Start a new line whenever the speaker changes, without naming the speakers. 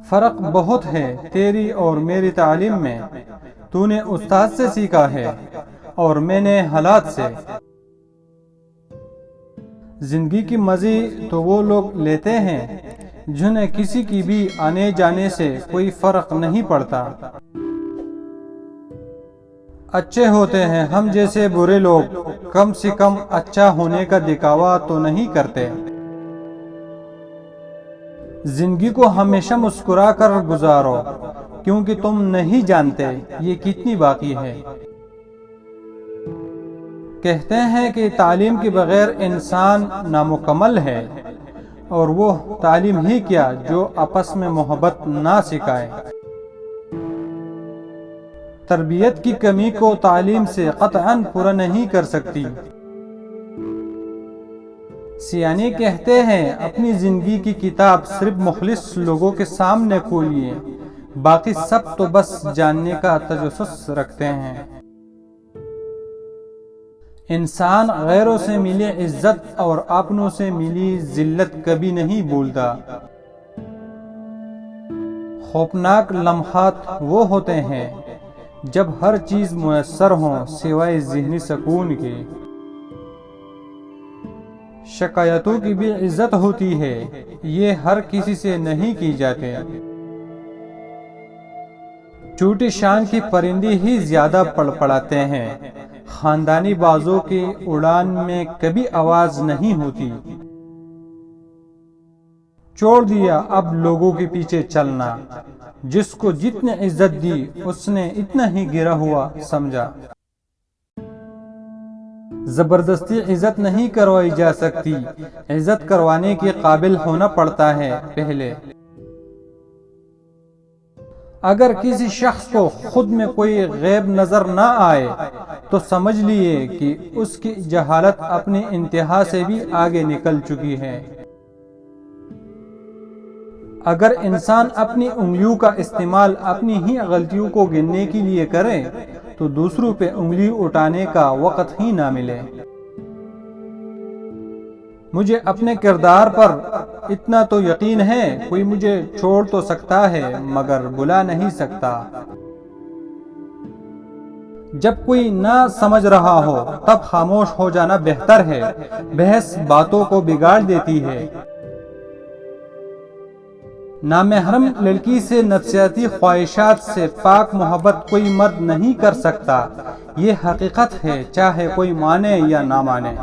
فرق بہت ہے تیری اور میری تعلیم میں، تو نے استاد سے سیکھا ہے اور میں نے حالات سے۔ زندگی کی مزے تو وہ لوگ لیتے ہیں جنہیں کسی کی بھی آنے جانے سے کوئی فرق نہیں پڑتا۔ اچھے ہوتے ہیں ہم جیسے برے لوگ، کم سے کم اچھا ہونے کا دکھاوا تو نہیں کرتے۔ زندگی کو ہمیشہ مسکرا کر گزارو، کیونکہ تم نہیں جانتے یہ کتنی باقی ہے۔ کہتے ہیں کہ تعلیم کے بغیر انسان نامکمل ہے، اور وہ تعلیم ہی کیا جو آپس میں محبت نہ سکھائے۔ تربیت کی کمی کو تعلیم سے قطعاً پورا نہیں کر سکتی۔ سیانی کہتے ہیں اپنی زندگی کی کتاب صرف مخلص لوگوں کے سامنے کھولیے، باقی سب تو بس جاننے کا تجسس رکھتے ہیں۔ انسان غیروں سے ملی عزت اور اپنوں سے ملی ذلت کبھی نہیں بھولتا۔ خوفناک لمحات وہ ہوتے ہیں جب ہر چیز میسر ہو سوائے ذہنی سکون کے۔ شکایتوں کی بھی عزت ہوتی ہے، یہ ہر کسی سے نہیں کی جاتے۔ چھوٹی شان کی پرندے ہی زیادہ پڑپڑاتے ہیں، خاندانی بازوں کی اڑان میں کبھی آواز نہیں ہوتی۔ چھوڑ دیا اب لوگوں کے پیچھے چلنا، جس کو جتنی عزت دی اس نے اتنا ہی گرا ہوا سمجھا۔ زبردستی عزت نہیں کروائی جا سکتی، عزت کروانے کے قابل ہونا پڑتا ہے پہلے۔ اگر کسی شخص کو خود میں کوئی غیب نظر نہ آئے تو سمجھ لیے کہ اس کی جہالت اپنی انتہا سے بھی آگے نکل چکی ہے۔ اگر انسان اپنی انگلیوں کا استعمال اپنی ہی غلطیوں کو گننے کے لیے کرے تو دوسروں پہ انگلی اٹھانے کا وقت ہی نہ ملے۔ مجھے اپنے کردار پر اتنا تو یقین ہے، کوئی مجھے چھوڑ تو سکتا ہے مگر بلا نہیں سکتا۔ جب کوئی نہ سمجھ رہا ہو تب خاموش ہو جانا بہتر ہے، بحث باتوں کو بگاڑ دیتی ہے۔ نامحرم لڑکی سے نفسیاتی خواہشات سے پاک محبت کوئی مرد نہیں کر سکتا، یہ حقیقت ہے چاہے کوئی مانے یا نہ مانے۔